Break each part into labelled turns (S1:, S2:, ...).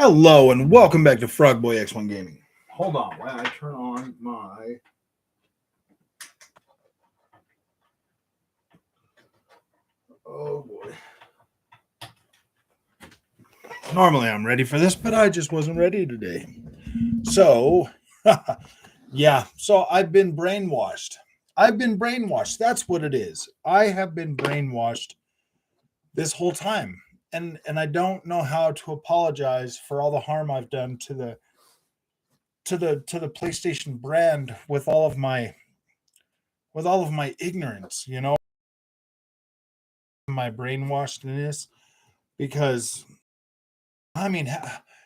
S1: Hello and welcome back to Frogboy X1 Gaming. Hold on, while I turn on my boy. Normally I'm ready for this, but I just wasn't ready today. So, yeah, so I've been brainwashed. That's what it is. I have been brainwashed this whole time. And I don't know how to apologize for all the harm I've done to the PlayStation brand with all of my ignorance, my brainwashedness, because I mean,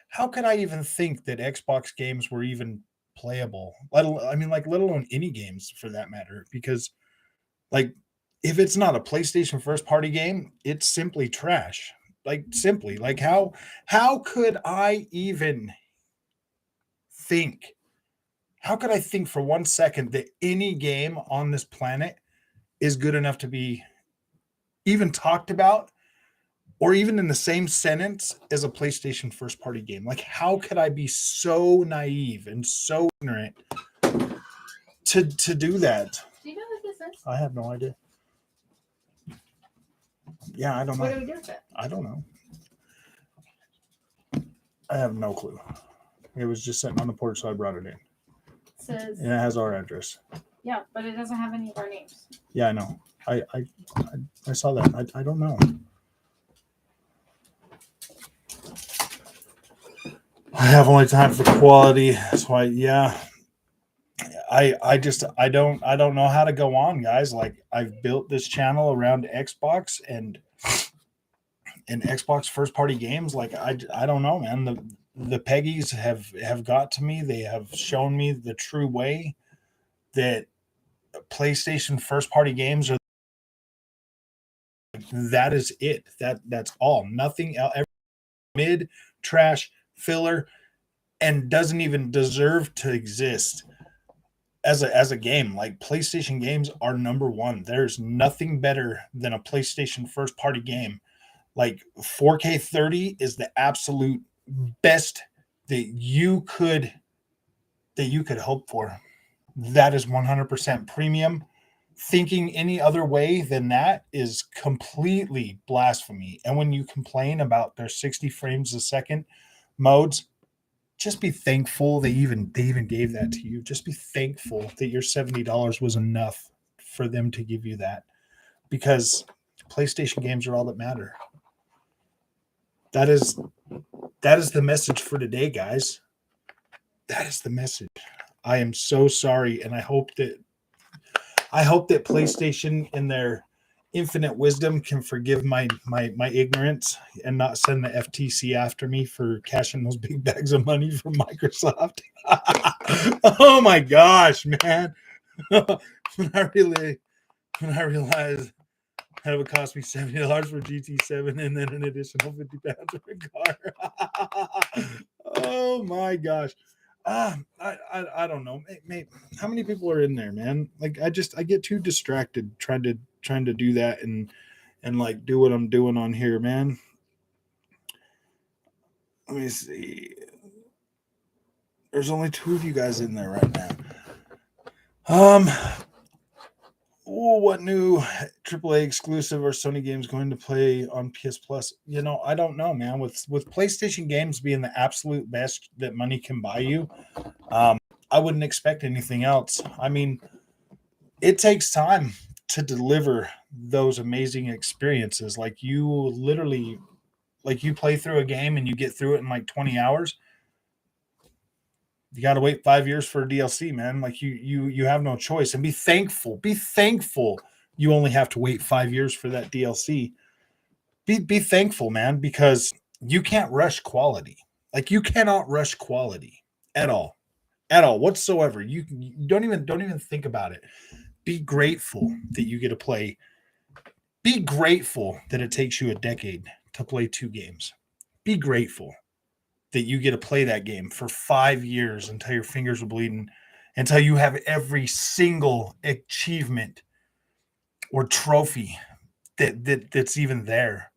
S1: how could I even think that Xbox games were even playable? Let alone any games for that matter, because like if it's not a PlayStation first party game, it's simply trash. Like how could I even think? How could I think for 1 second that any game on this planet is good enough to be even talked about or even in the same sentence as a PlayStation first party game? Like, how could I be so naive and so ignorant to do that?
S2: Do you know what this is?
S1: I have no idea. Yeah, I don't know.
S2: What do we do with it?
S1: I don't know. I have no clue. It was just sitting on the porch, so I brought it in.
S2: Says,
S1: and it has our address.
S2: Yeah, but it doesn't have any of our names.
S1: Yeah, I know. I saw that. I don't know. I have only time for quality. That's why, yeah. I don't know how to go on, guys. Like, I've built this channel around Xbox and Xbox first party games. Like, I don't know, man. The Peggies have got to me. They have shown me the true way that PlayStation first party games are. That is it. That's all. Nothing else. Mid, trash, filler, and doesn't even deserve to exist as a game. Like, PlayStation games are number one. There's nothing better than a PlayStation first party game. Like, 4K 30 is the absolute best that you could hope for. That is 100% premium. Thinking any other way than that is completely blasphemy. And when you complain about their 60 frames a second modes, just be thankful they even gave that to you. Just be thankful that your $70 was enough for them to give you that, because PlayStation games are all that matter. That is the message for today, guys. That is the message. I am so sorry, and I hope that PlayStation, in their infinite wisdom, can forgive my ignorance and not send the FTC after me for cashing those big bags of money from Microsoft. Oh my gosh, man. when I realized that it would cost me $70 for GT7 and then an additional £50 for a car. Oh my gosh. I don't know. Maybe, how many people are in there, man? Like, I get too distracted trying to do that and like do what I'm doing on here, man. Let me see. There's only 2 of you guys in there right now. What new AAA exclusive or Sony games going to play on PS Plus? I don't know, man. With PlayStation games being the absolute best that money can buy you, I wouldn't expect anything else. I mean, it takes time to deliver those amazing experiences. Like, you literally, like, you play through a game and you get through it in like 20 hours. You got to wait 5 years for a DLC, man. Like, you have no choice. And be thankful you only have to wait 5 years for that DLC. Be thankful, man, because you can't rush quality. Like, you cannot rush quality at all whatsoever. You don't even think about it. Be grateful that you get to play. Be grateful that it takes you a decade to play 2 games. Be grateful that you get to play that game for 5 years until your fingers are bleeding, until you have every single achievement or trophy that's even there.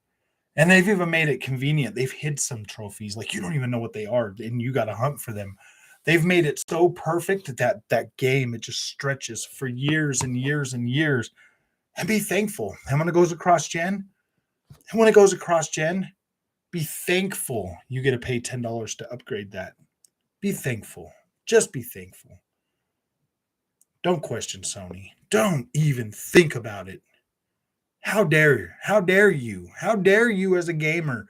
S1: And they've even made it convenient. They've hid some trophies. Like, you don't even know what they are, and you got to hunt for them. They've made it so perfect that game, it just stretches for years and years and years. And be thankful. And when it goes across gen, be thankful you get to pay $10 to upgrade that. Be thankful. Just be thankful. Don't question Sony. Don't even think about it. How dare you? How dare you? How dare you as a gamer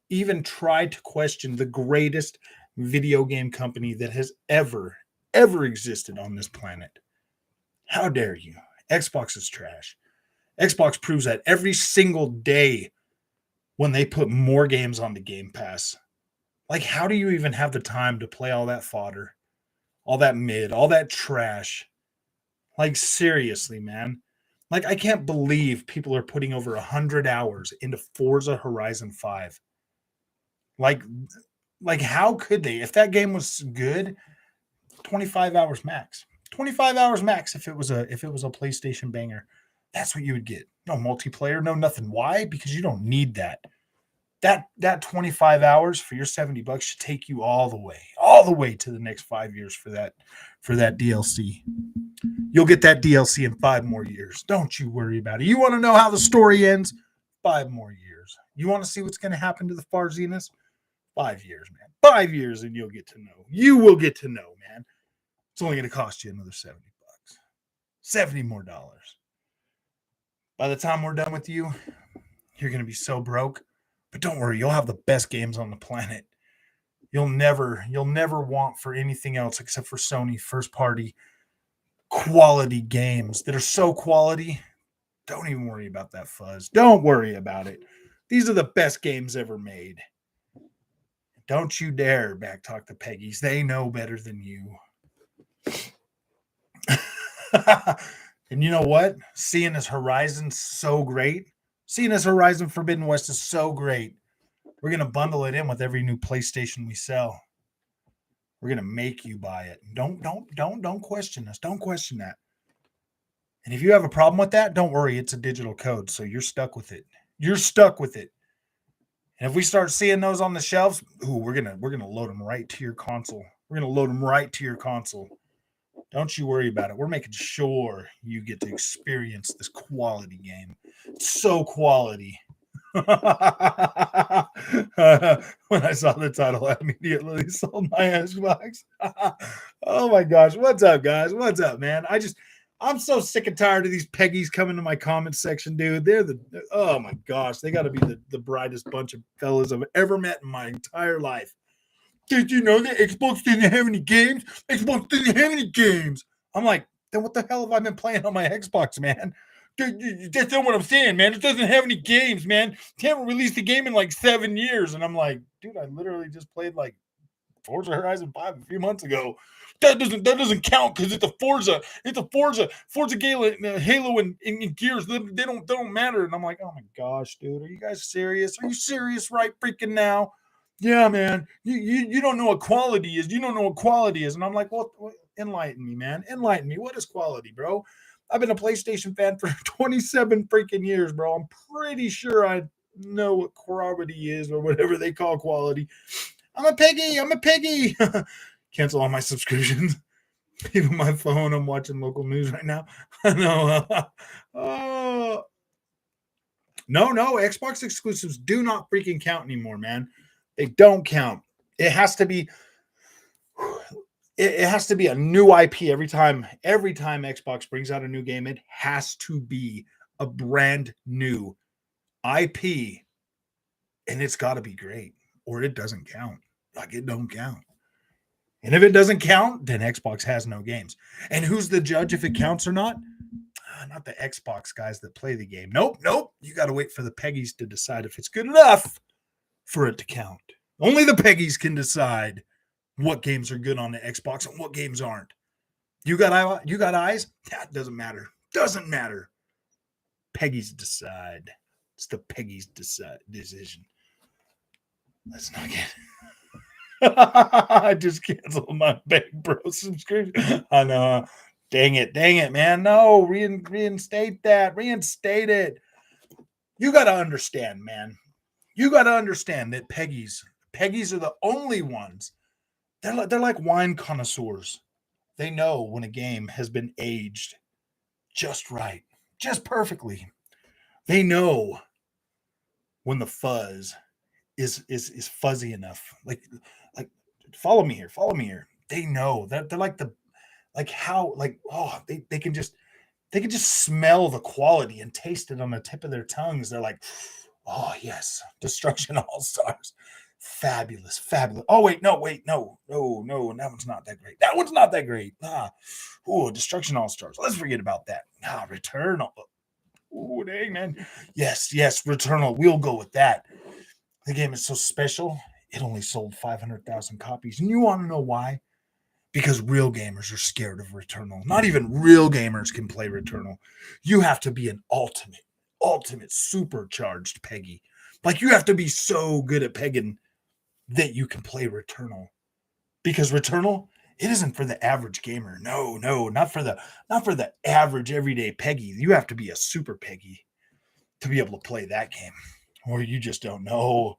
S1: even try to question the greatest video game company that has ever existed on this planet? How dare you? Xbox is trash. Xbox proves that every single day when they put more games on the Game Pass. Like, how do you even have the time to play all that fodder, all that mid, all that trash? Like, seriously, man. Like, I can't believe people are putting over 100 hours into Forza Horizon 5. Like, how could they? If that game was good, 25 hours max. 25 hours max if it was a PlayStation banger. That's what you would get. No multiplayer, no nothing. Why? Because you don't need that. That 25 hours for your $70 should take you all the way to the next 5 years for that DLC. You'll get that DLC in 5 more years. Don't you worry about it. You want to know how the story ends? 5 more years. You want to see what's going to happen to the Farzinas? 5 years, man. 5 years and you'll get to know. You will get to know, man. It's only going to cost you another $70. $70 more. By the time we're done with you, you're going to be so broke. But don't worry, you'll have the best games on the planet. You'll never want for anything else except for Sony first party quality games that are so quality. Don't even worry about that fuzz. Don't worry about it. These are the best games ever made. Don't you dare backtalk the Peggies. They know better than you. And you know what? Seeing as Horizon so great, seeing as Horizon Forbidden West is so great, we're going to bundle it in with every new PlayStation we sell. We're going to make you buy it. Don't question us. Don't question that. And if you have a problem with that, don't worry. It's a digital code, so you're stuck with it. You're stuck with it. And if we start seeing those on the shelves, we're gonna load them right to your console. We're gonna load them right to your console. Don't you worry about it. We're making sure you get to experience this quality game. It's so quality. When I saw the title, I immediately sold my Xbox. Oh my gosh. What's up, guys? What's up, man? I'm so sick and tired of these Peggies coming to my comment section, dude. They're oh my gosh, they got to be the brightest bunch of fellas I've ever met in my entire life. Did you know that Xbox didn't have any games? Xbox didn't have any games. I'm like, then what the hell have I been playing on my Xbox, man? That's not what I'm saying, man. It doesn't have any games, man. They haven't released a game in like 7 years. And I'm like, dude, I literally just played like Forza Horizon 5 a few months ago. That doesn't count because it's a Forza. It's a Forza Halo and Gears. They don't matter. And I'm like, oh my gosh, dude, are you guys serious? Are you serious right freaking now? Yeah, man. You don't know what quality is. You don't know what quality is. And I'm like, well, enlighten me, man. Enlighten me. What is quality, bro? I've been a PlayStation fan for 27 freaking years, bro. I'm pretty sure I know what quality is or whatever they call quality. I'm a piggy. Cancel all my subscriptions. Even my phone. I'm watching local news right now. No. No. Xbox exclusives do not freaking count anymore, man. They don't count. It has to be. It has to be a new IP every time. Every time Xbox brings out a new game, it has to be a brand new IP, and it's got to be great, or it doesn't count. Like, it don't count. And if it doesn't count, then Xbox has no games. And who's the judge if it counts or not? Not the Xbox guys that play the game. Nope. You got to wait for the Peggies to decide if it's good enough for it to count. Only the Peggies can decide what games are good on the Xbox and what games aren't. You got eyes? That doesn't matter. Doesn't matter. Peggies decide. It's the Peggies decision. Let's not get... I just canceled my Big Bro subscription. I know. Dang it, man. No, reinstate that. Reinstate it. You got to understand, man. You got to understand that Peggies are the only ones. They're like wine connoisseurs. They know when a game has been aged just right, just perfectly. They know when the fuzz is fuzzy enough. Like follow me here. They know that they're like they can just smell the quality and taste it on the tip of their tongues. They're like, oh yes, Destruction All Stars. Fabulous. Oh, wait, no. That one's not that great. Destruction All Stars. Let's forget about that. Returnal. Oh, dang, man. Yes, Returnal. We'll go with that. The game is so special. It only sold 500,000 copies. And you want to know why? Because real gamers are scared of Returnal. Not even real gamers can play Returnal. You have to be an ultimate supercharged Peggy. Like you have to be so good at pegging that you can play Returnal. Because Returnal, it isn't for the average gamer. No, not for the average everyday Peggy. You have to be a super Peggy to be able to play that game. Or you just don't know.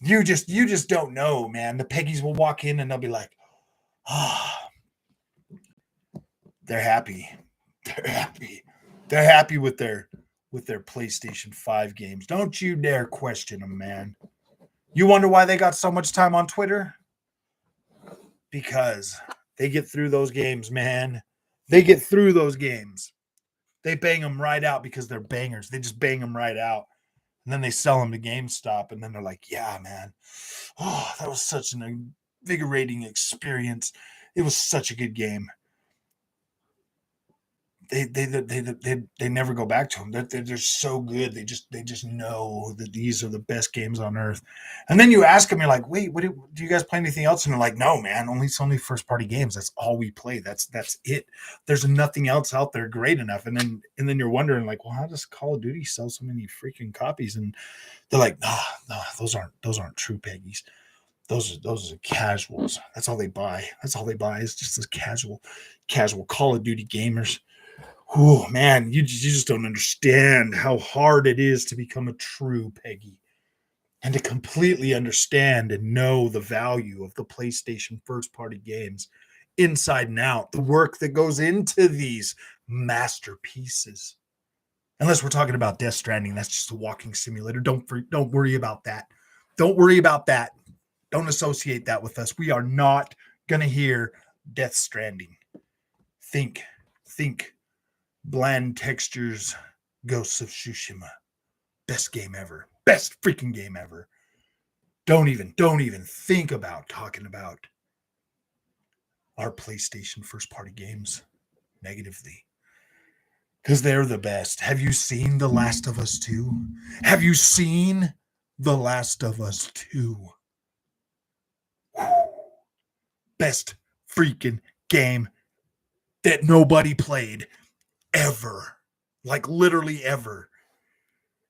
S1: You just don't know, man. The Peggies will walk in and they'll be like, they're happy. They're happy with their PlayStation 5 games. Don't you dare question them, man. You wonder why they got so much time on Twitter? Because they get through those games, man. They get through those games. They bang them right out because they're bangers. They just bang them right out. And then they sell them to GameStop. And then they're like, yeah, man. Oh, that was such an invigorating experience. It was such a good game. They never go back to them. They're so good. They just know that these are the best games on earth. And then you ask them, you're like, wait, do you guys play anything else? And they're like, no, man, it's only first party games. That's all we play. That's it. There's nothing else out there great enough. And then you're wondering, like, well, how does Call of Duty sell so many freaking copies? And they're like, no, those aren't true Peggies. Those are casuals. That's all they buy. It's just the casual Call of Duty gamers. Oh man, you just don't understand how hard it is to become a true Peggy and to completely understand and know the value of the PlayStation first party games inside and out, the work that goes into these masterpieces. Unless we're talking about Death Stranding, that's just a walking simulator. Don't worry about that. Don't worry about that. Don't associate that with us. We are not going to hear Death Stranding. Think Bland Textures, Ghosts of Tsushima. Best game ever. Best freaking game ever. Don't even think about talking about our PlayStation first party games negatively. Because they're the best. Have you seen The Last of Us 2? Have you seen The Last of Us 2? Best freaking game that nobody played ever. Like literally ever.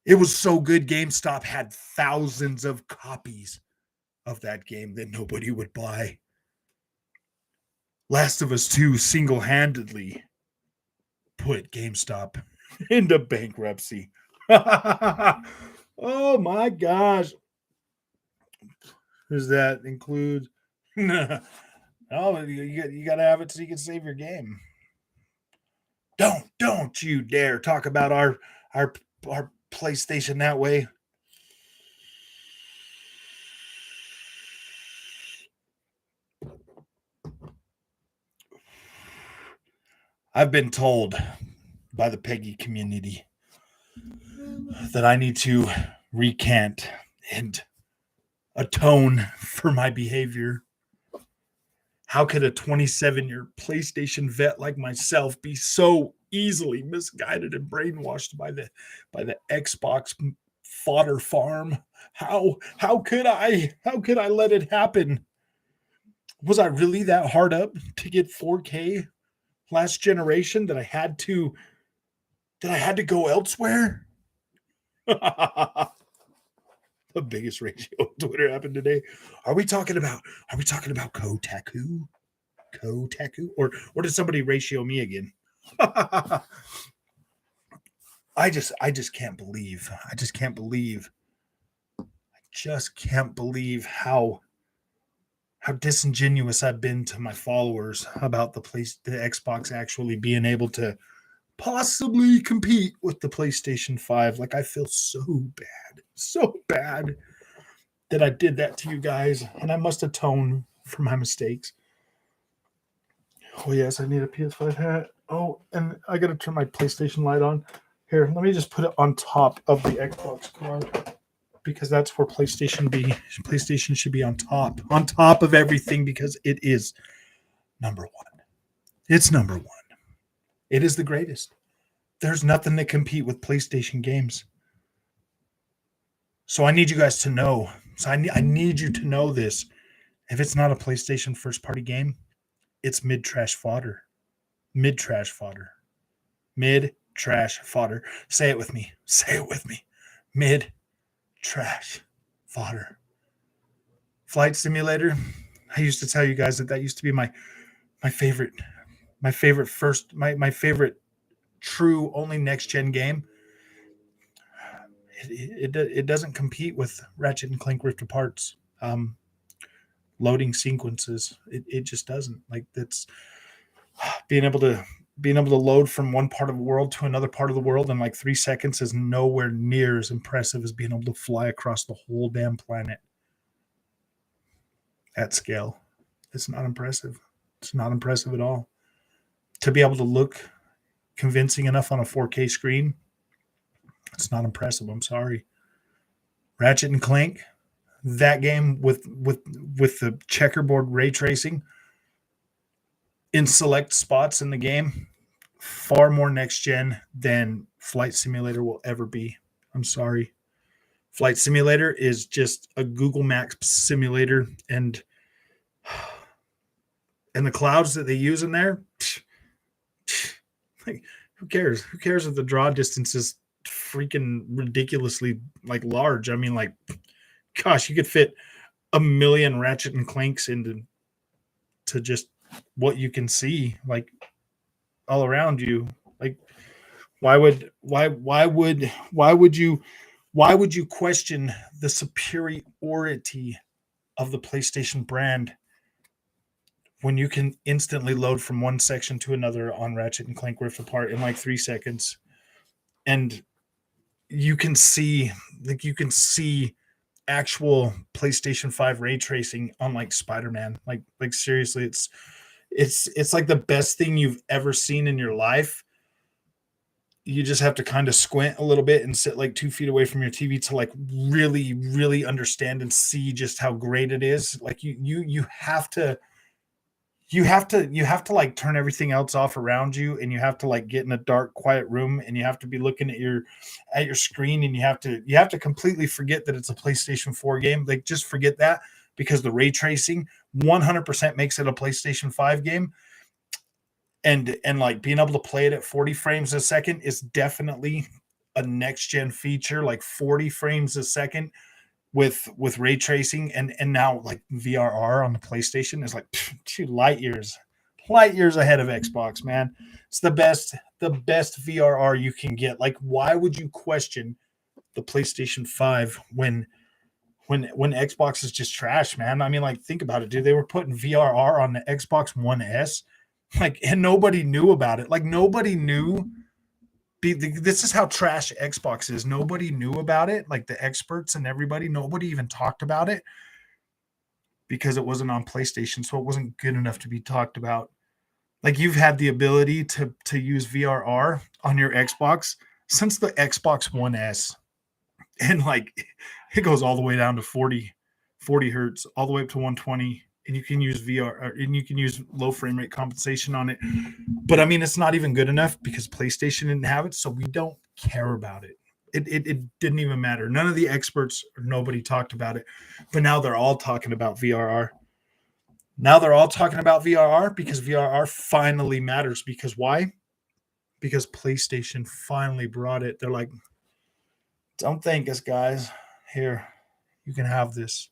S1: It was so good, GameStop had thousands of copies of that game that nobody would buy. Last of Us 2 single-handedly put GameStop into bankruptcy. Oh my gosh. Does that include? Oh, you got to have it so you can save your game. Don't you dare talk about our PlayStation that way. I've been told by the Peggy community that I need to recant and atone for my behavior. How could a 27-year PlayStation vet like myself be so easily misguided and brainwashed by the Xbox fodder farm? How could I let it happen? Was I really that hard up to get 4K last generation that I had to go elsewhere? The biggest ratio on Twitter happened today. Are we talking about Kotaku? Or did somebody ratio me again? I just can't believe. I just can't believe. Just can't believe how disingenuous I've been to my followers about the Xbox actually being able to possibly compete with the PlayStation 5. Like, I feel so bad that I did that to you guys, and I must atone for my mistakes. Oh yes, I need a PS5 hat. Oh, and I gotta turn my PlayStation light on. Here, let me just put it on top of the Xbox card, because that's where PlayStation should be on top of everything, because it is number one. It's number one. It is the greatest. There's nothing to compete with PlayStation games. So I need you guys to know. So I need you to know this. If it's not a PlayStation first party game, it's mid trash fodder. Mid trash fodder. Mid trash fodder. Say it with me. Say it with me. Mid trash fodder. Flight Simulator. I used to tell you guys that used to be my favorite my favorite true only next gen game. It doesn't compete with Ratchet and Clank Rift Apart's loading sequences. It just doesn't. Like, that's being able to load from one part of the world to another part of the world in like 3 seconds is nowhere near as impressive as being able to fly across the whole damn planet at scale. It's not impressive. It's not impressive at all. To be able to look convincing enough on a 4K screen, it's not impressive. I'm sorry. Ratchet and Clank, that game with the checkerboard ray tracing in select spots in the game, far more next gen than Flight Simulator will ever be. I'm sorry. Flight Simulator is just a Google Maps simulator, and the clouds that they use in there, like, who cares? Who cares if the draw distance is freaking ridiculously like large? I mean, like, gosh, you could fit a million Ratchet and Clanks into just what you can see, like, all around you. Like, why would you question the superiority of the PlayStation brand when you can instantly load from one section to another on Ratchet and Clank Rift Apart in like 3 seconds, and you can see actual PlayStation 5 ray tracing on like Spider-Man. Like seriously, it's like the best thing you've ever seen in your life. You just have to kind of squint a little bit and sit like 2 feet away from your TV to like really understand and see just how great it is. Like, you have to like turn everything else off around you, and you have to like get in a dark, quiet room, and you have to be looking at your screen, and you have to completely forget that it's a PlayStation 4 game. Like, just forget that, because the ray tracing 100% makes it a PlayStation 5 game. And like being able to play it at 40 frames a second is definitely a next gen feature. Like 40 frames a second with ray tracing, and now like VRR on the PlayStation is like 2 light years ahead of Xbox, man. It's the best VRR you can get. Like, why would you question the PlayStation 5 when Xbox is just trash, man? I mean, like, think about it, dude. They were putting VRR on the Xbox One S, like, and nobody knew about it. Like, nobody knew. This is how trash Xbox is. Nobody knew about it. Like, the experts and everybody, nobody even talked about it because it wasn't on PlayStation, so it wasn't good enough to be talked about. Like, you've had the ability to use VRR on your Xbox since the Xbox One S, and like, it goes all the way down to 40 hertz, all the way up to 120, and you can use VR, and you can use low frame rate compensation on it. But I mean, it's not even good enough because PlayStation didn't have it, so we don't care about it. It didn't even matter. None of the experts, or nobody talked about it. But now they're all talking about VRR. Now they're all talking about VRR because VRR finally matters. Because why? Because PlayStation finally brought it. They're like, don't thank us, guys. Here, you can have this.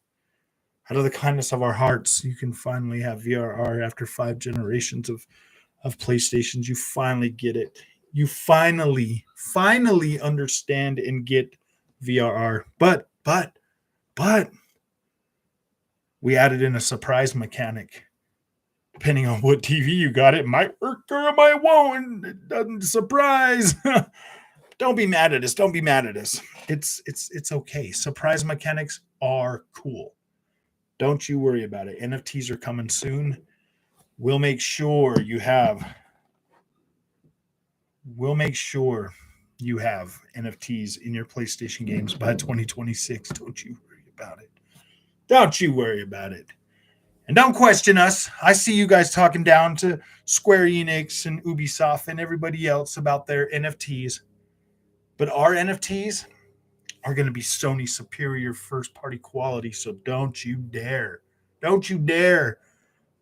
S1: Out of the kindness of our hearts, you can finally have VRR after 5 generations of PlayStations. You finally get it. you finally understand and get VRR. But we added in a surprise mechanic. Depending on what TV you got, it might work or it might won't. It doesn't surprise. Don't be mad at us. Don't be mad at us. It's okay. Surprise mechanics are cool. Don't you worry about it. NFTs are coming soon. We'll make sure you have NFTs in your PlayStation games by 2026. Don't you worry about it. Don't you worry about it. And don't question us. I see you guys talking down to Square Enix and Ubisoft and everybody else about their NFTs. But our NFTs are going to be Sony superior first party quality. So don't you dare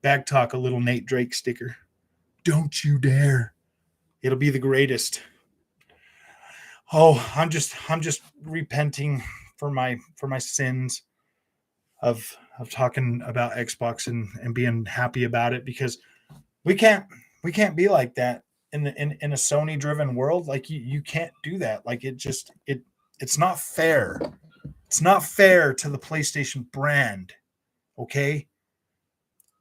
S1: backtalk a little Nate Drake sticker. Don't you dare. It'll be the greatest. Oh, I'm just repenting for my sins of talking about Xbox and being happy about it, because we can't be like that in a Sony driven world. Like you can't do that. Like it's not fair. It's not fair to the PlayStation brand. Okay?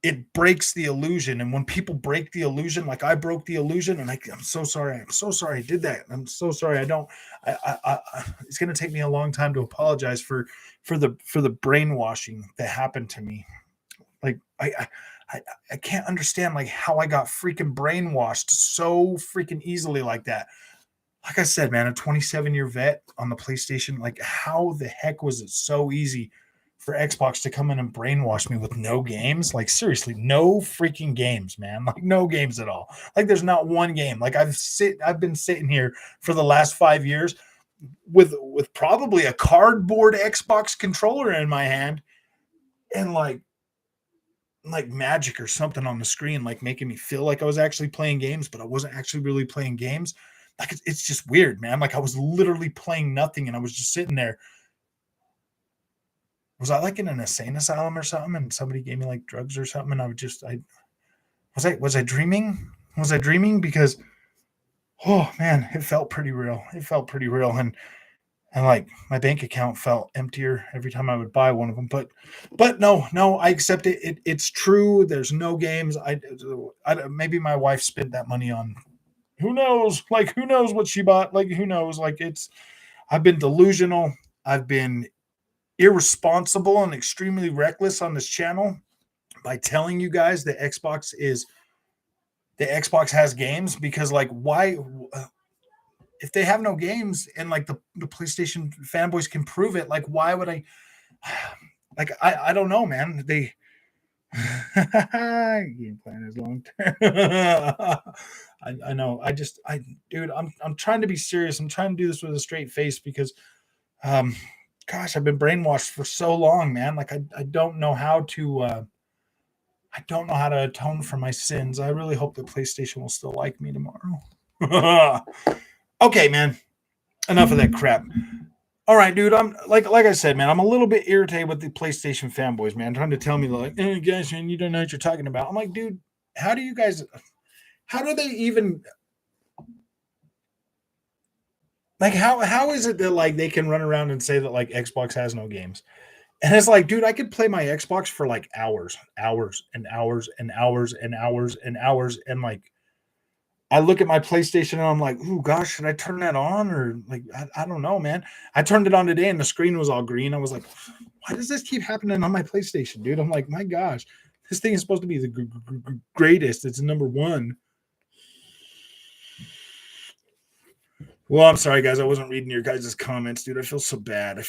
S1: It breaks the illusion. And when people break the illusion, like I broke the illusion, and I'm so sorry. I'm so sorry I did that. I'm so sorry. It's going to take me a long time to apologize for the brainwashing that happened to me. Like I can't understand like how I got freaking brainwashed so freaking easily like that. Like I said, man, a 27-year vet on the PlayStation, like how the heck was it so easy for Xbox to come in and brainwash me with no games? Like seriously, no freaking games, man. Like no games at all. Like there's not one game. Like I've been sitting here for the last 5 years with probably a cardboard Xbox controller in my hand and like magic or something on the screen, like making me feel like I was actually playing games, but I wasn't actually really playing games. Like it's just weird, man. Like I was literally playing nothing and I was just sitting there. Was I like in an insane asylum or something and somebody gave me like drugs or something and was I dreaming? Was I dreaming? Because oh man, it felt pretty real. And like my bank account felt emptier every time I would buy one of them. But no, I accept it. It's true. There's no games. I maybe my wife spent that money on who knows? Like who knows what she bought? Like who knows? Like I've been delusional. I've been irresponsible and extremely reckless on this channel by telling you guys that Xbox has games, because like why if they have no games and like the PlayStation fanboys can prove it, like why would I like I don't know, man. They game plan is long term. I know. Dude, I'm trying to be serious. I'm trying to do this with a straight face because gosh, I've been brainwashed for so long, man. Like I don't know how to atone for my sins. I really hope that PlayStation will still like me tomorrow. Okay, man. Enough of that crap. All right, dude. I'm like I said, man. I'm a little bit irritated with the PlayStation fanboys, man, trying to tell me like, "Hey, guys, man, you don't know what you're talking about." I'm like, dude, how do they even like how is it that like they can run around and say that like Xbox has no games? And it's like, dude, I could play my Xbox for like hours and hours and hours and hours and hours, and like I look at my PlayStation and I'm like, "Ooh, gosh, should I turn that on?" Or like, I don't know, man. I turned it on today and the screen was all green. I was like, "Why does this keep happening on my PlayStation, dude?" I'm like, "My gosh, this thing is supposed to be the greatest. It's number one." Well, I'm sorry, guys. I wasn't reading your guys' comments, dude. I feel so bad.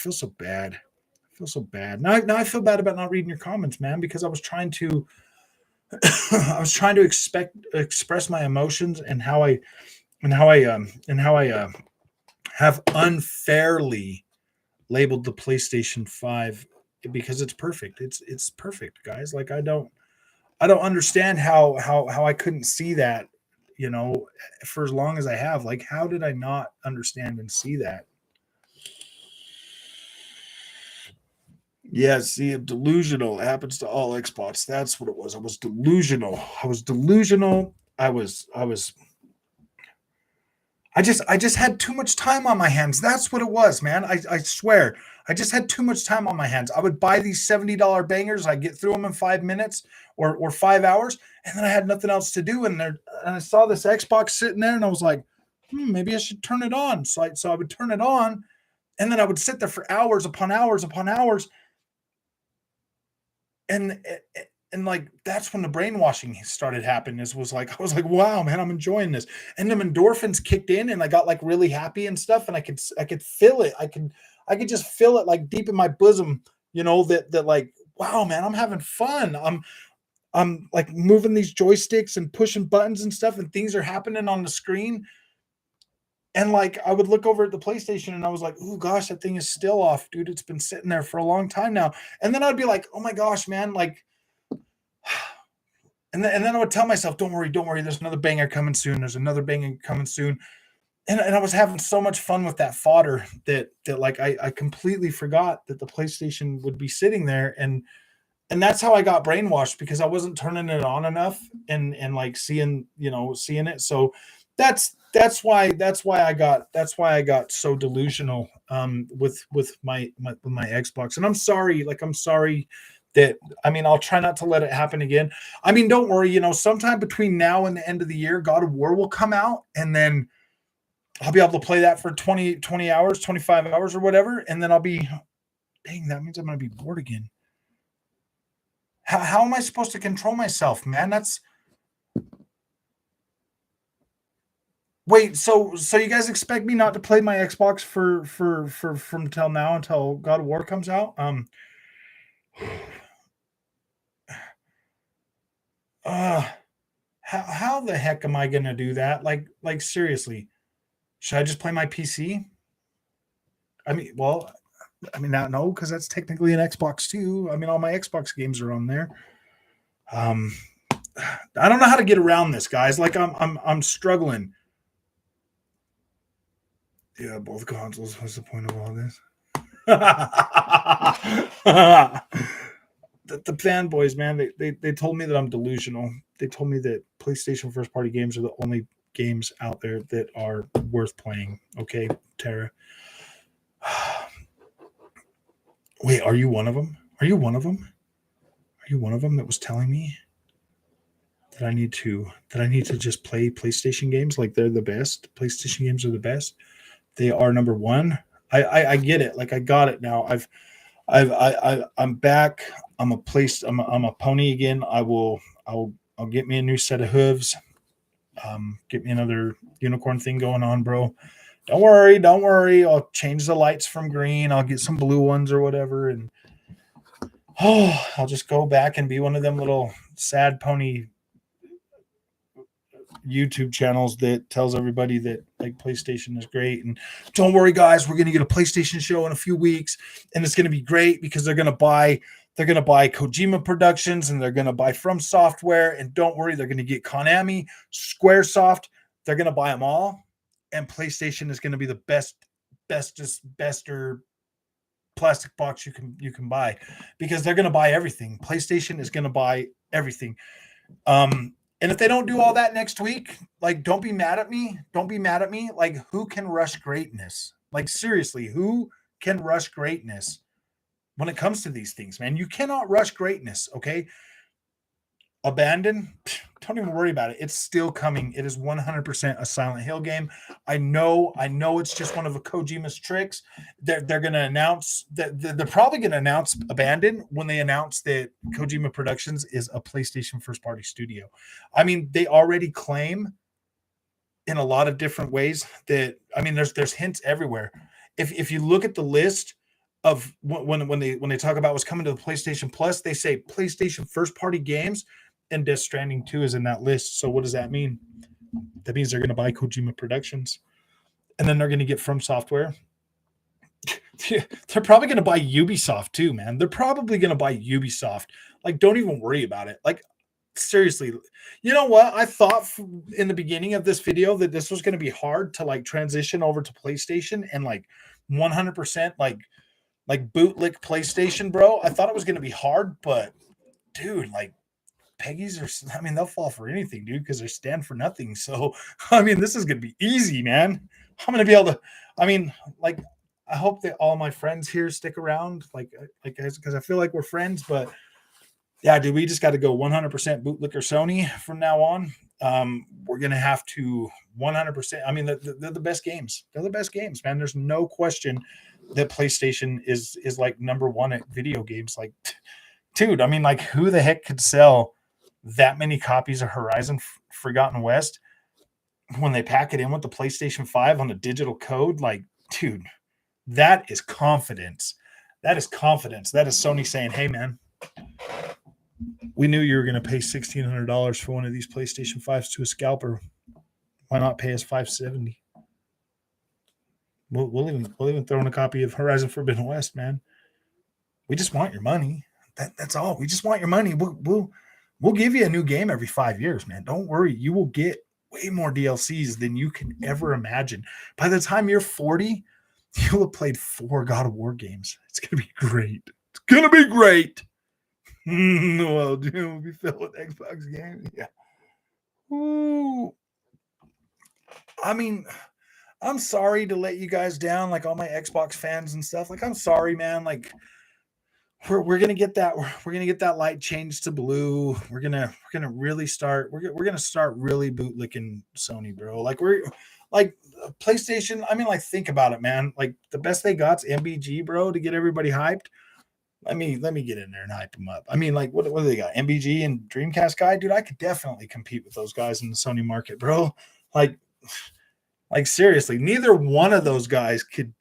S1: Now I feel bad about not reading your comments, man, because I was trying to express my emotions and how I have unfairly labeled the PlayStation 5 because it's perfect. It's perfect, guys. Like I don't understand how I couldn't see that, for as long as I have. Like how did I not understand and see that? Yeah, see, I'm delusional. It happens to all Xbox. That's what it was. I was delusional. I was I just had too much time on my hands. That's what it was, man. I swear. I just had too much time on my hands. I would buy these $70 bangers. I get through them in 5 minutes or 5 hours, and then I had nothing else to do. And I saw this Xbox sitting there, and I was like, maybe I should turn it on. So I would turn it on, and then I would sit there for hours upon hours upon hours, and like that's when the brainwashing started happening. I was like, wow, man, I'm enjoying this. And them endorphins kicked in, and I got like really happy and stuff, and I could feel it. I could just feel it like deep in my bosom, that like, wow, man, I'm having fun. I'm like moving these joysticks and pushing buttons and stuff, and things are happening on the screen. And like I would look over at the PlayStation and I was like, oh gosh, that thing is still off, dude. It's been sitting there for a long time now. And then I'd be like, oh my gosh, man, like, and then I would tell myself, don't worry, there's another banger coming soon. There's another banger coming soon. And I was having so much fun with that fodder that like I completely forgot that the PlayStation would be sitting there. And that's how I got brainwashed, because I wasn't turning it on enough and like seeing it. So that's why I got so delusional with my Xbox. And I'm sorry, that, I mean, I'll try not to let it happen again. I mean, don't worry, sometime between now and the end of the year, God of War will come out, and then I'll be able to play that for 20 hours, 25 hours or whatever. And then I'll be, dang, that means I'm going to be bored again. How am I supposed to control myself, man? Wait, so you guys expect me not to play my Xbox for from till now until God of War comes out? How the heck am I gonna do that? Like seriously, should I just play my PC? I mean, well, not no, because that's technically an Xbox too. I mean, all my Xbox games are on there. I don't know how to get around this, guys. Like I'm struggling. Yeah, both consoles. What's the point of all this? the fanboys, man, they told me that I'm delusional. They told me that PlayStation first party games are the only games out there that are worth playing. Okay, Tara. Wait, are you one of them? Are you one of them? Are you one of them that was telling me that I need to just play PlayStation games like they're the best? PlayStation games are the best. They are number one. I get it. Like I got it now. I'm back. I'm a pony again. I'll get me a new set of hooves. Get me another unicorn thing going on, bro. Don't worry. I'll change the lights from green. I'll get some blue ones or whatever, and I'll just go back and be one of them little sad pony YouTube channels that tells everybody that like PlayStation is great. And don't worry, guys, we're gonna get a PlayStation show in a few weeks, and it's gonna be great because they're gonna buy Kojima Productions, and they're gonna buy From Software, and don't worry, they're gonna get Konami, Squaresoft, they're gonna buy them all, and PlayStation is gonna be the bester plastic box you can buy, because they're gonna buy everything. PlayStation is gonna buy everything. And if they don't do all that next week, like, don't be mad at me. Don't be mad at me. Like, who can rush greatness? Like, seriously, who can rush greatness when it comes to these things, man? You cannot rush greatness, okay? Abandon, don't even worry about it. It's still coming. It is 100% a Silent Hill game. I know it's just one of Kojima's tricks. They're going to announce that they're probably going to announce Abandon when they announce that Kojima Productions is a PlayStation first party studio. I mean, they already claim in a lot of different ways that, I mean, there's hints everywhere. If you look at the list of when they talk about what's coming to the PlayStation Plus, they say PlayStation first party games, and Death Stranding 2 is in that list. So what does that mean? That means they're going to buy Kojima Productions, and then they're going to get From Software. They're probably going to buy Ubisoft too, man. They're probably going to buy Ubisoft. Like, don't even worry about it. Like, seriously, you know what? I thought in the beginning of this video that this was going to be hard to like transition over to PlayStation and like 100% like bootlick PlayStation, bro. I thought it was going to be hard, but dude, like, Peggy's are, I mean, they'll fall for anything, dude, because they stand for nothing. So, I mean, this is going to be easy, man. I'm going to be able to, I mean, like, I hope that all my friends here stick around, like guys, because I feel like we're friends. But yeah, dude, we just got to go 100% bootlicker Sony from now on. We're gonna have to 100%. I mean, they're the best games. They're the best games, man. There's no question that PlayStation is like number one at video games. Like, dude, I mean, like, who the heck could sell that many copies of Horizon Forgotten West when they pack it in with the PlayStation 5 on a digital code? Like, dude, that is confidence. That is confidence. That is Sony saying, hey, man, we knew you were going to pay $1,600 for one of these PlayStation 5s to a scalper. Why not pay us $570? We'll even throw in a copy of Horizon Forbidden West, man. We just want your money. That's all. We just want your money. We'll give you a new game every 5 years, man. Don't worry. You will get way more DLCs than you can ever imagine. By the time you're 40, you'll have played 4 God of War games. It's going to be great. It's going to be great. Well, dude, we'll be filled with Xbox games. Yeah. Ooh. I mean, I'm sorry to let you guys down, like all my Xbox fans and stuff. Like, I'm sorry, man. Like, we're gonna get that. We're gonna get that light changed to blue. We're gonna really start. We're gonna start really bootlicking Sony, bro. Like, we're like PlayStation. I mean, like, think about it, man. Like, the best they got's MBG, bro, to get everybody hyped. Let me get in there and hype them up. I mean, like, what do they got? MBG and Dreamcast guy, dude. I could definitely compete with those guys in the Sony market, bro. Like seriously, neither one of those guys could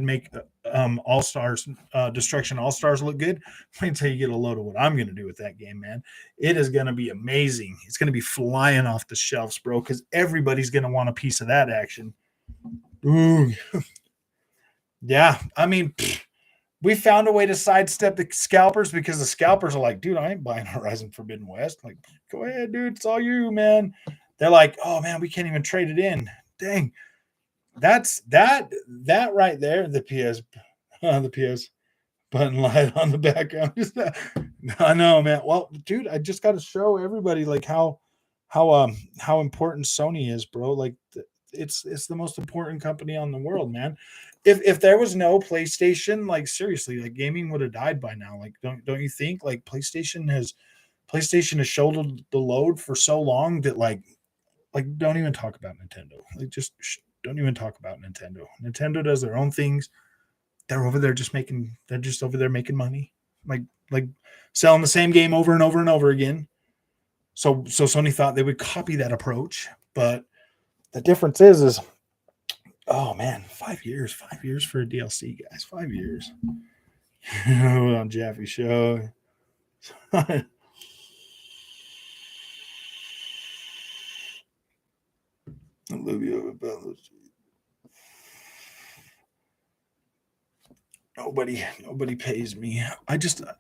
S1: make All Stars, Destruction All Stars look good. Wait until you get a load of what I'm gonna do with that game, man. It is gonna be amazing. It's gonna be flying off the shelves, bro, because everybody's gonna want a piece of that action. Ooh. Yeah, I mean, we found a way to sidestep the scalpers because the scalpers are like, dude, I ain't buying Horizon Forbidden West. Like, go ahead, dude, it's all you, man. They're like, oh man, we can't even trade it in. Dang, that's that right there. The PS button light on the background. I know, man. Well, dude, I just got to show everybody like how important Sony is, bro. Like, it's the most important company on the world, man. If there was no PlayStation, like seriously, like gaming would have died by now. Like, don't you think? Like, PlayStation has shouldered the load for so long that like don't even talk about Nintendo. Like, just don't even talk about Nintendo. Nintendo does their own things. They're over there they're just over there making money. Like selling the same game over and over and over again. So Sony thought they would copy that approach, but the difference is oh man, 5 years for a DLC, guys. 5 years. On Jaffe Show. Olivia Bellows. Nobody pays me.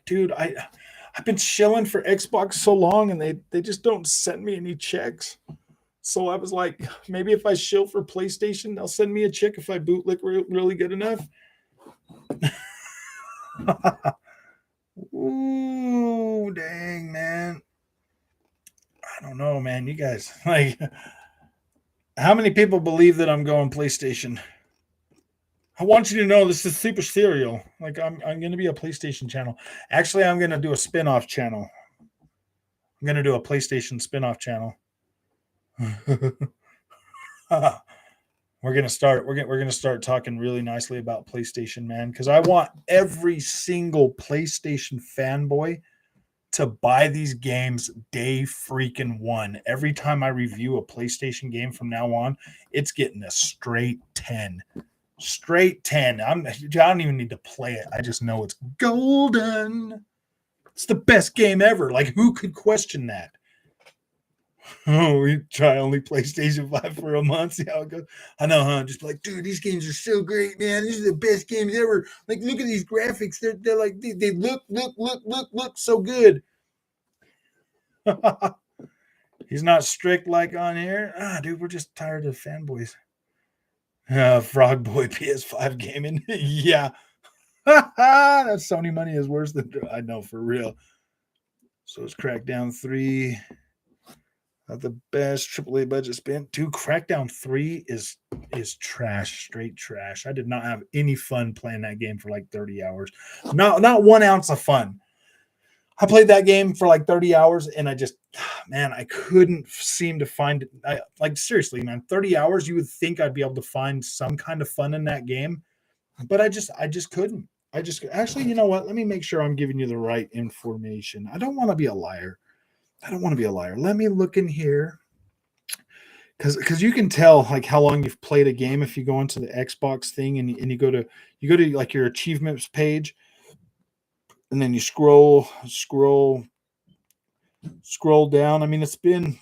S1: Dude, I've been shilling for Xbox so long and they just don't send me any checks. So I was like, maybe if I shill for PlayStation, they'll send me a check if I bootlick really good enough. Ooh, dang, man. I don't know, man. You guys, like, how many people believe that I'm going PlayStation? I want you to know this is super serial. Like, I'm going to be a PlayStation channel. Actually, I'm going to do a spin-off channel. I'm going to do a PlayStation spin-off channel. We're going to start talking really nicely about PlayStation, man, because I want every single PlayStation fanboy to buy these games day freaking one. Every time I review a PlayStation game from now on, it's getting a straight 10. Straight 10. I don't even need to play it. I just know it's golden. It's the best game ever. Like, who could question that? Oh, we try only PlayStation 5 for a month, see how it goes. I know, huh? Just like, dude, these games are so great, man. These are the best games ever. Like, look at these graphics. They're like, they look so good. He's not strict like on here. Dude, we're just tired of fanboys. Frog Boy PS5 gaming. Yeah. That Sony money is worse than I know, for real. So it's Crackdown 3. Not the best AAA budget spent. Dude, Crackdown 3 is trash, straight trash. I did not have any fun playing that game for like 30 hours. Not 1 ounce of fun. I played that game for like 30 hours and I just, man, I couldn't seem to find it. Like, seriously, man, 30 hours, you would think I'd be able to find some kind of fun in that game, but I just couldn't. Actually, you know what? Let me make sure I'm giving you the right information. I don't want to be a liar. Let me look in here. Because you can tell like how long you've played a game if you go into the Xbox thing and you go to like your achievements page, and then you scroll down. I mean, it's been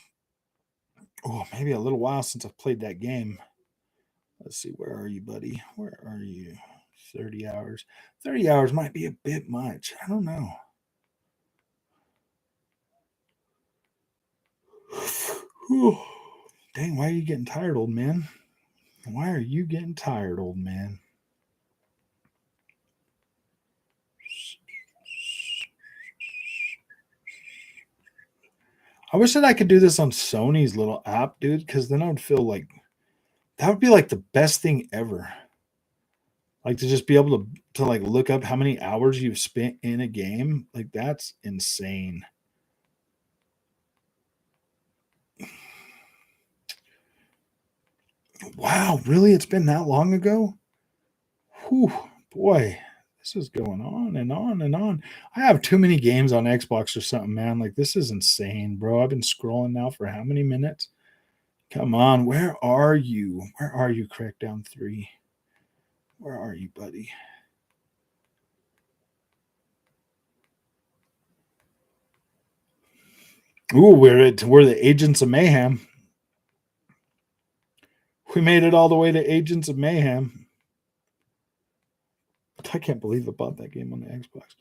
S1: maybe a little while since I've played that game. Let's see, where are you, buddy? Where are you? 30 hours. 30 hours might be a bit much. I don't know. Whew. Dang, why are you getting tired, old man? Why are you getting tired, old man? I wish that I could do this on Sony's little app, dude, because then I would feel like that would be like the best thing ever. Like to just be able to like look up how many hours you've spent in a game. Like that's insane. Wow, really? It's been that long ago? Whew, boy, this is going on and on and on. I have too many games on Xbox or something, man. Like this is insane, bro. I've been scrolling now for how many minutes? Come on, where are you? Where are you, Crackdown 3? Where are you, buddy? Ooh, we're the Agents of Mayhem. We made it all the way to Agents of Mayhem. I can't believe I bought that game on the Xbox.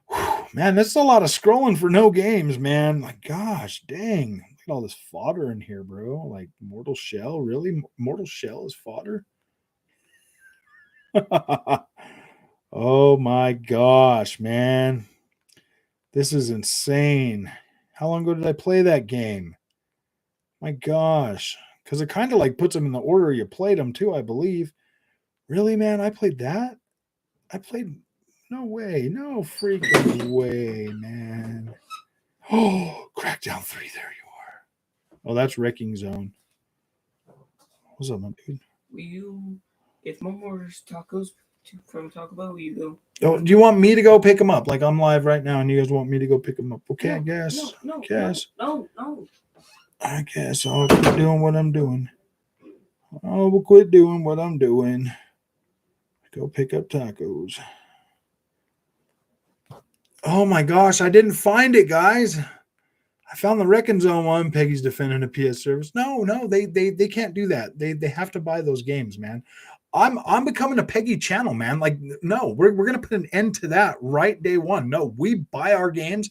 S1: Whew, man, this is a lot of scrolling for no games, man. My gosh, dang. Look at all this fodder in here, bro. Like Mortal Shell, really? Mortal Shell is fodder? Oh my gosh, man. This is insane. How long ago did I play that game? My gosh. Because it kind of like puts them in the order you played them too, I believe. Really, man? I played that? No way. No freaking way, man. Oh, Crackdown 3. There you are. Oh, that's Wrecking Zone. What's up, my dude?
S3: Will you, if Momo's tacos from Taco Bell, will you go?
S1: Oh, do you want me to go pick them up? Like I'm live right now, and you guys want me to go pick them up? Okay,
S3: No,
S1: I guess.
S3: No.
S1: I guess I'll quit doing what I'm doing. I will quit doing what I'm doing. Go pick up tacos. Oh my gosh, I didn't find it, guys. I found the Wrecking Zone one. Peggy's defending a PS service. No, they can't do that. They have to buy those games, man. I'm becoming a Peggy channel, man. Like, no, we're gonna put an end to that right day one. No, we buy our games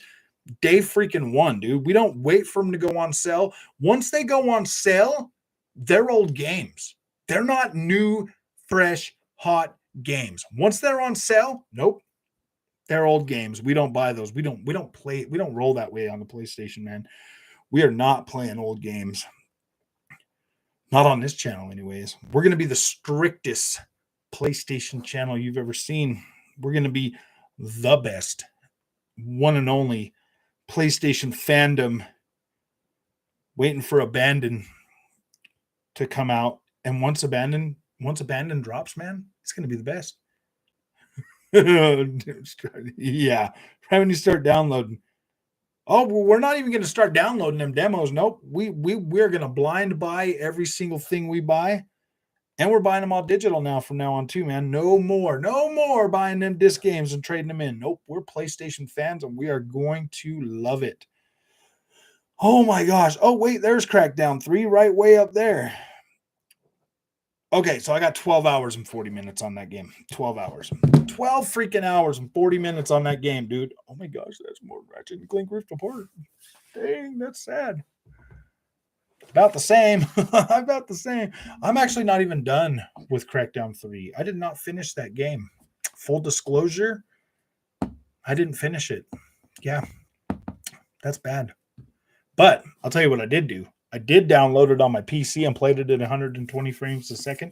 S1: day freaking one, dude. We don't wait for them to go on sale. Once they go on sale, they're old games. They're not new, fresh, hot games. Once they're on sale, nope. They're old games. We don't buy those. We don't play. We don't roll that way on the PlayStation, man. We are not playing old games. Not on this channel, anyways. We're going to be the strictest PlayStation channel you've ever seen. We're going to be the best, one and only PlayStation fandom, waiting for Abandon to come out. And once Abandon drops, man, it's going to be the best. Yeah, right when you start downloading. Oh, well, we're not even going to start downloading them demos. Nope. We're going to blind buy every single thing we buy. And we're buying them all digital now from now on too, man. No more buying them disc games and trading them in. Nope. We're PlayStation fans and we are going to love it. Oh my gosh. Oh, wait, there's Crackdown 3 right way up there. Okay, so I got 12 hours and 40 minutes on that game. 12 hours. 12 freaking hours and 40 minutes on that game, dude. Oh my gosh, that's more Ratchet and Clank Rift Apart. Dang, that's sad. About the same. About the same. I'm actually not even done with Crackdown 3. I did not finish that game. Full disclosure, I didn't finish it. Yeah. That's bad. But I'll tell you what I did do. I did download it on my PC and played it at 120 frames a second,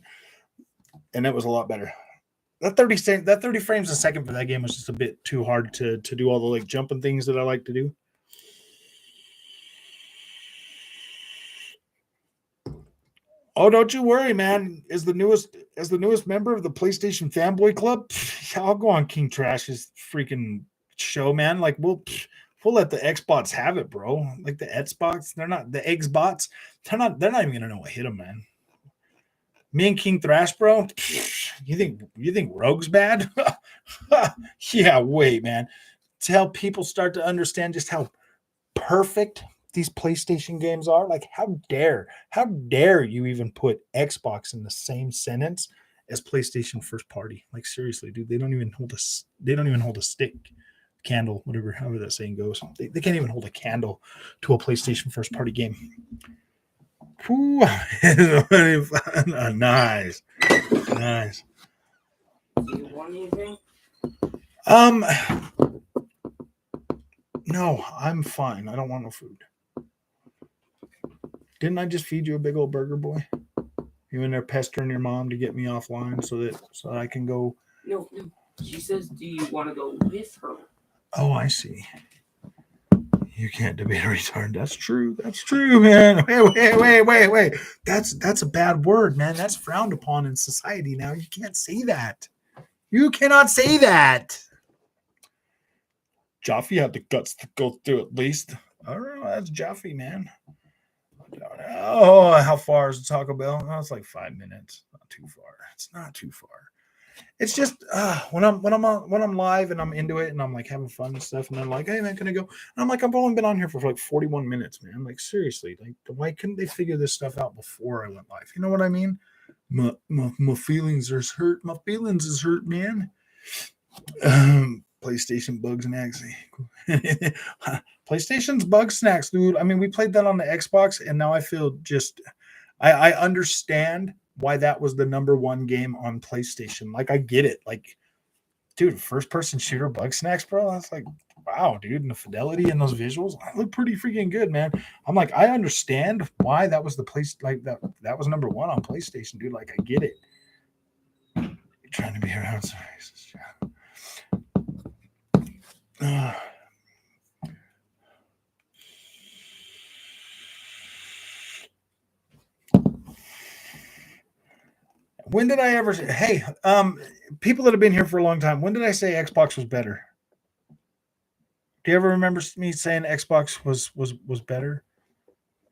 S1: and it was a lot better. That 30 frames a second for that game was just a bit too hard to do all the like jumping things that I like to do. Oh, don't you worry, man. As the newest member of the PlayStation Fanboy Club, I'll go on King Trash's freaking show, man. Like we'll let the Xbox have it, bro. Like the Xbox, they're not the Xbox. They're not even gonna know what hit them, man. Me and King Thrash, bro. You think Rogue's bad? Yeah, wait, man. Till people start to understand just how perfect these PlayStation games are. Like, how dare you even put Xbox in the same sentence as PlayStation first party? Like, seriously, dude, they don't even hold a stick, candle, whatever, however that saying goes. They can't even hold a candle to a PlayStation first party game. Ooh, nice.
S3: Do you want anything?
S1: No, I'm fine. I don't want no food. Didn't I just feed you a big old burger, boy? You in there pestering your mom to get me offline so that I can go.
S3: No. She says, do you want to go with her?
S1: Oh, I see. You can't debate a retard. That's true, man. Wait. That's a bad word, man. That's frowned upon in society now. You can't say that. You cannot say that. Jaffe had the guts to go through at least. I don't know. That's Jaffe, man. Oh, how far is the Taco Bell? Oh, it's like 5 minutes. Not too far. It's not too far. It's just when I'm live and I'm into it and I'm like having fun and stuff, and they're like, "Hey man, can I go?" And I'm like, "I've only been on here for like 41 minutes, man." I'm like, seriously, like, why couldn't they figure this stuff out before I went live? You know what I mean? My feelings are hurt. My feelings is hurt, man. PlayStation bug snacks. PlayStation's bug snacks, dude. I mean, we played that on the Xbox, and now I feel just I understand why that was the number one game on PlayStation. Like, I get it. Like, dude, first person shooter bug snacks, bro. That's like, wow, dude. And the fidelity and those visuals look pretty freaking good, man. I'm like, I understand why that was the place, like that was number one on PlayStation, dude. Like, I get it. You're trying to be around some racist, yeah. When did I ever say, hey, people that have been here for a long time, when did I say Xbox was better? Do you ever remember me saying Xbox was better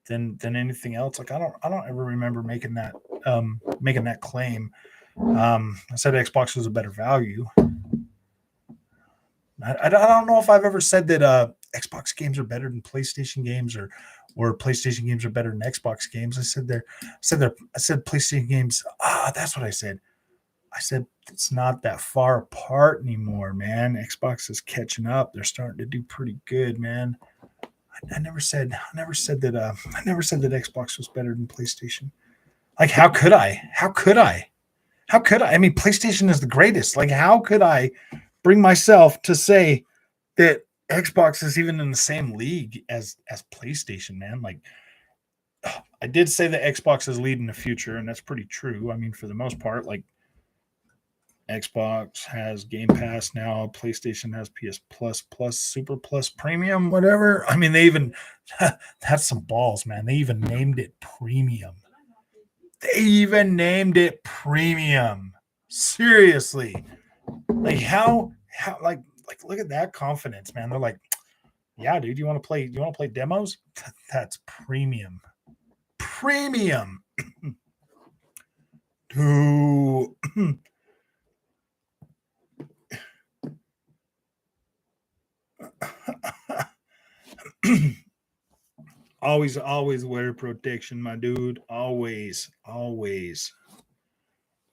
S1: than anything else? Like, I don't ever remember making that claim. I said Xbox was a better value. I don't know if I've ever said that Xbox games are better than PlayStation games or PlayStation games are better than Xbox games. I said PlayStation games. That's what I said. I said it's not that far apart anymore, man. Xbox is catching up. They're starting to do pretty good, man. I never said that Xbox was better than PlayStation. Like, how could I? I mean, PlayStation is the greatest. Like, how could I bring myself to say that Xbox is even in the same league as PlayStation, man? Like, I did say that Xbox is leading the future, and that's pretty true. I mean, for the most part, like, Xbox has Game Pass now. PlayStation has PS Plus, Super Plus, Premium, whatever. I mean, they even that's some balls, man. They even named it Premium. Seriously, like how like look at that confidence, man. They're like, yeah, dude, you want to play demos? That's Premium. Dude. always wear protection, my dude. Always.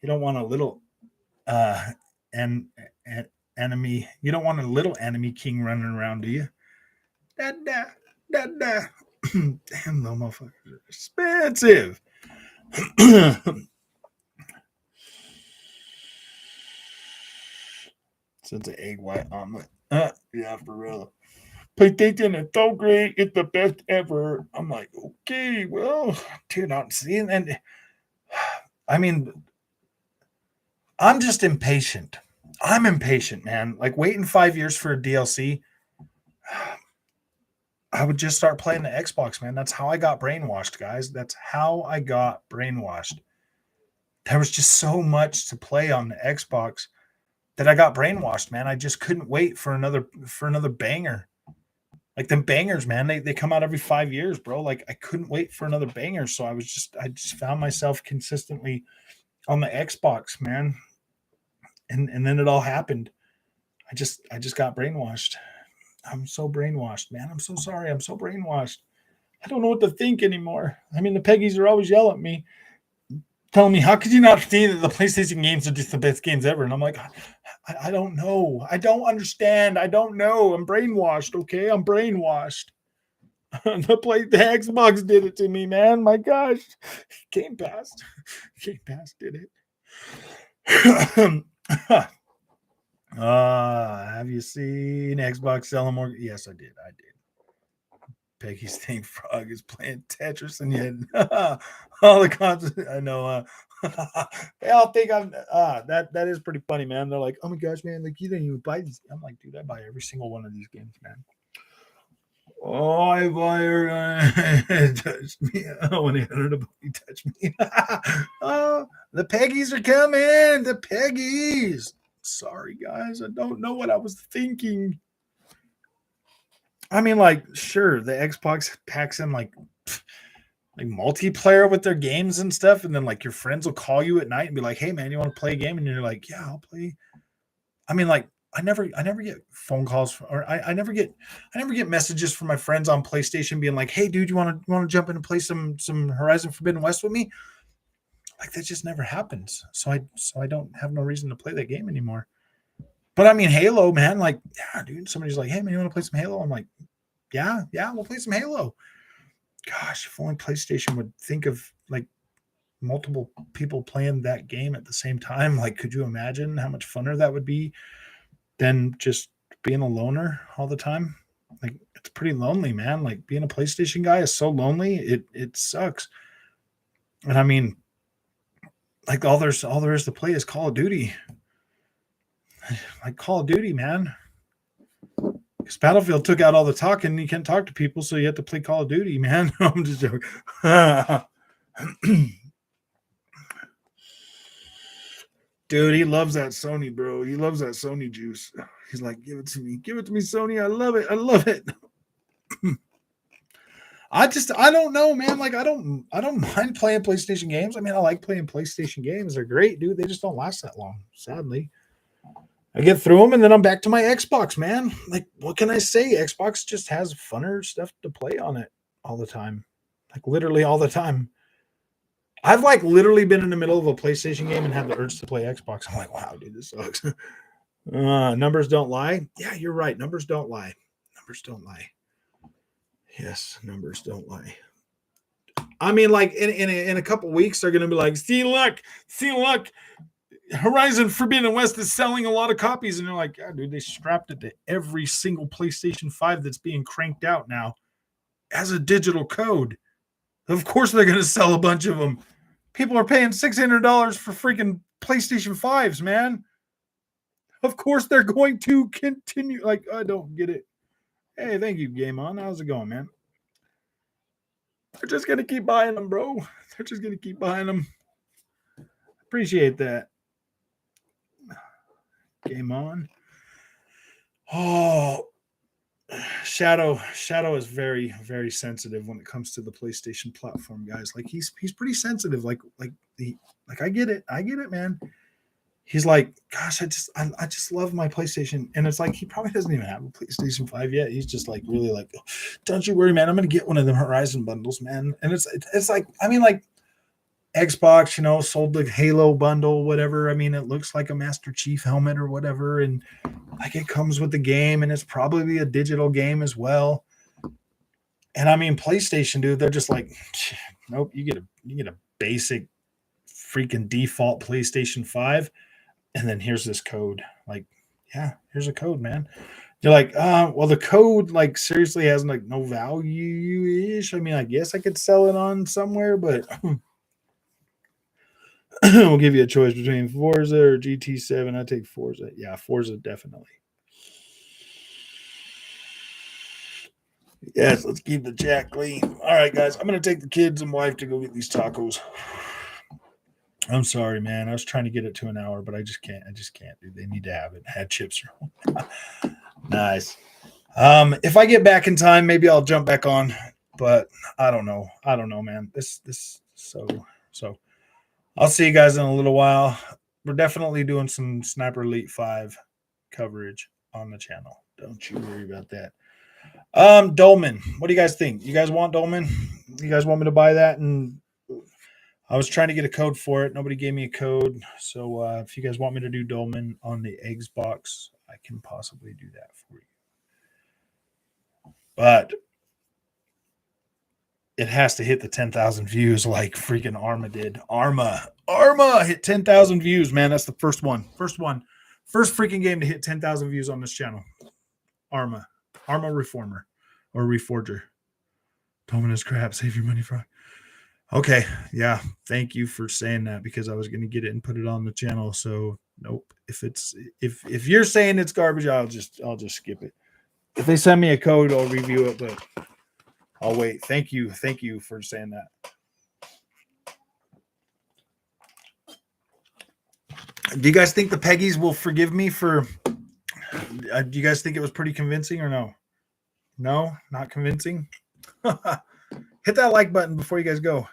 S1: You don't want a little enemy. You don't want a little enemy king running around, do you? Da. Damn, those motherfuckers are expensive. Since an egg white omelet. Yeah, for real. PlayStation is so great. It's the best ever. I'm like, okay, well, dude, I'm seeing. And I mean, I'm just impatient. I'm impatient, man. Like waiting 5 years for a DLC. I would just start playing the Xbox, man. That's how I got brainwashed, guys. That's how I got brainwashed. There was just so much to play on the Xbox that I got brainwashed, man. I just couldn't wait for another banger. Like them bangers, man. They come out every 5 years, bro. Like I couldn't wait for another banger. So I just found myself consistently on the Xbox, man. And then it all happened. I just got brainwashed. I'm so brainwashed, man. I'm so sorry. I'm so brainwashed. I don't know what to think anymore. I mean, the Peggies are always yelling at me, telling me, how could you not see that the PlayStation games are just the best games ever? And I'm like, I don't know. I don't understand. I don't know. I'm brainwashed, okay? I'm brainwashed. The Xbox did it to me, man. My gosh. Game Pass. Game Pass did it. Have you seen Xbox selling more? Yes, I did. Peggy's Stink Frog is playing Tetris, and yet all the content. I know. They all think I'm. That is pretty funny, man. They're like, "Oh my gosh, man! Like you didn't even buy these." I'm like, "Dude, I buy every single one of these games, man." Oh, I buy her. Touch me. When he heard about he touched me. Oh, the Peggies are coming. The Peggies. Sorry, guys. I don't know what I was thinking. I mean, like, sure, the Xbox packs in like multiplayer with their games and stuff, and then like your friends will call you at night and be like, "Hey, man, you want to play a game?" And you're like, "Yeah, I'll play." I mean, like, I never get phone calls or I never get messages from my friends on PlayStation being like, "Hey, dude, you want to jump in and play some Horizon Forbidden West with me?" Like that just never happens. So I don't have no reason to play that game anymore. But I mean, Halo, man, like, yeah, dude. Somebody's like, "Hey, man, you want to play some Halo?" I'm like, yeah, we'll play some Halo. Gosh, if only PlayStation would think of like multiple people playing that game at the same time. Like, could you imagine how much funner that would be than just being a loner all the time? Like, it's pretty lonely, man. Like, being a PlayStation guy is so lonely. It sucks. And I mean, like all there is to play is Call of Duty. Like Call of Duty, man. Because Battlefield took out all the talking, you can't talk to people, so you have to play Call of Duty, man. I'm just joking. Dude, he loves that Sony, bro. He loves that Sony juice. He's like, give it to me, Sony. I love it. I don't know, man. Like, I don't mind playing PlayStation games. I mean, I like playing PlayStation games. They're great, dude. They just don't last that long, sadly. I get through them and then I'm back to my Xbox, man. Like, what can I say? Xbox just has funner stuff to play on it all the time. Like, literally all the time. I've like literally been in the middle of a PlayStation game and had the urge to play Xbox. I'm like, wow, dude, this sucks. Numbers don't lie. Yeah, you're right. Numbers don't lie. Numbers don't lie. Yes, numbers don't lie. I mean, like in a couple weeks, they're gonna be like, see, look. Horizon Forbidden West is selling a lot of copies, and they're like, yeah, dude, they strapped it to every single PlayStation 5 that's being cranked out now as a digital code. Of course, they're going to sell a bunch of them. People are paying $600 for freaking PlayStation 5s, man. Of course, they're going to continue. Like, I don't get it. Hey, thank you, Game On. How's it going, man? They're just going to keep buying them, bro. They're just going to keep buying them. Appreciate that. Game On. Oh, Shadow is very, very sensitive when it comes to the PlayStation platform, guys. Like he's pretty sensitive. Like I get it, man. He's like, gosh, I just love my PlayStation, and it's like he probably doesn't even have a PlayStation 5 yet. He's just like really like, don't you worry, man. I'm gonna get one of them Horizon bundles, man. And it's like, I mean, like Xbox, sold the Halo bundle, whatever. I mean, it looks like a Master Chief helmet or whatever, and like it comes with the game, and it's probably a digital game as well. And I mean, PlayStation, dude, they're just like, nope, you get a basic freaking default PlayStation 5, and then here's this code. Like, yeah, here's a code, man. You're like, well, the code like seriously has like no value ish. I mean, I guess I could sell it on somewhere, but we'll give you a choice between Forza or GT7. I take Forza. Yeah, Forza definitely. Yes, let's keep the chat clean. All right, guys, I'm gonna take the kids and wife to go get these tacos. I'm sorry, man. I was trying to get it to an hour, but I just can't. Dude. They need to have it. Had chips. Nice. If I get back in time, maybe I'll jump back on. But I don't know. Man. So. I'll see you guys in a little while. We're definitely doing some Sniper Elite 5 coverage on the channel. Don't you worry about that. Dolman, what do you guys think? You guys want Dolman? You guys want me to buy that? And I was trying to get a code for it. Nobody gave me a code. So if you guys want me to do Dolman on the eggs box, I can possibly do that for you. But it has to hit the 10,000 views like freaking Arma did. Arma hit 10,000 views, man. That's the first one. First freaking game to hit 10,000 views on this channel. Arma Reformer or Reforger. Dolman is crap. Save your money for. Okay, yeah. Thank you for saying that because I was going to get it and put it on the channel. So nope. If you're saying it's garbage, I'll just skip it. If they send me a code, I'll review it, but I'll wait. Thank you for saying that. Do you guys think the Peggies will forgive me for? Do you guys think it was pretty convincing or no? No, not convincing. Hit that like button before you guys go.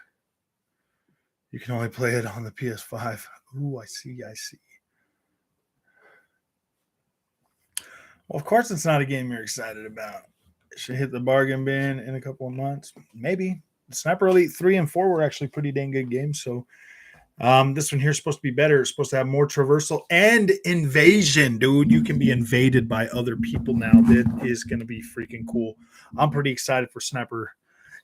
S1: You can only play it on the PS5. Ooh, I see. Well, of course, it's not a game you're excited about. It should hit the bargain bin in a couple of months. Maybe. Sniper Elite 3 and 4 were actually pretty dang good games. So this one here is supposed to be better. It's supposed to have more traversal and invasion, dude. You can be invaded by other people now. That is going to be freaking cool. I'm pretty excited for Sniper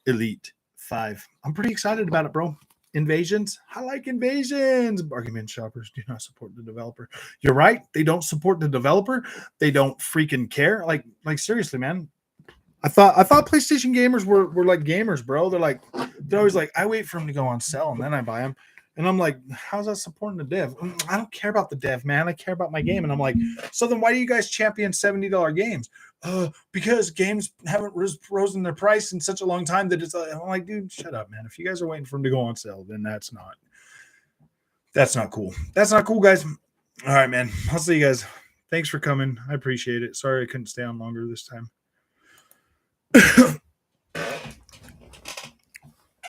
S1: Elite 5. I'm pretty excited about it, bro. Invasions. I like invasions. Bargain bin shoppers do not support the developer. You're right. They don't support the developer. They don't freaking care. Like seriously, man. I thought PlayStation gamers were like gamers, bro. They're always like, I wait for them to go on sale and then I buy them. And I'm like, how's that supporting the dev? I don't care about the dev, man. I care about my game. And I'm like, so then why do you guys champion $70 games? Because games haven't risen their price in such a long time that it's I'm like, dude, shut up, man. If you guys are waiting for them to go on sale, then that's not cool. That's not cool, guys. All right, man. I'll see you guys. Thanks for coming. I appreciate it. Sorry I couldn't stay on longer this time.